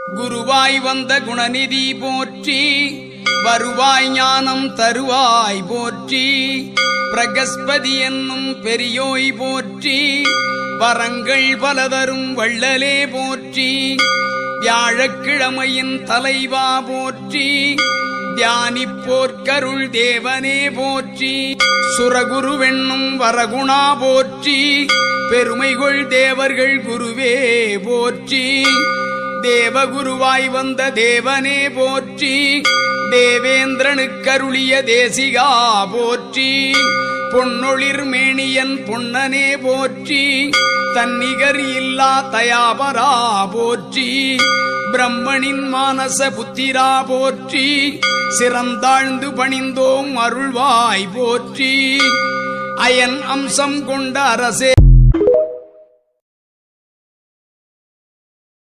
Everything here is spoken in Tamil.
குருவாய் வந்த குணநிதி போற்றி, வருவாய் ஞானம் தருவாய் போற்றி, பிரகஸ்பதி என்னும் பெரியோய் போற்றி, வரங்கள் பலதரும் வள்ளலே போற்றி, வியாழக்கிழமையின் தலைவா போற்றி, தியானிப்போர்க்கருள் தேவனே போற்றி, சுரகுருவென்னும் வரகுணா போற்றி, பெருமைகொள் தேவர்கள் குருவே போற்றி, தேவகுருவாய் வந்த தேவனே போற்றி, தேவேந்திரனுக்கருளிய தேசிகா போற்றி, பொன்னொளிர் மேனியன் பொன்னனே போற்றி, தன்னிகர் இல்லா தயாபரா போற்றி, பிரம்மனின் மானச புத்திரா போற்றி, சிறந்தாழ்ந்து பணிந்தோம் அருள்வாய் போற்றி, அயன் அம்சம் கொண்ட அரசே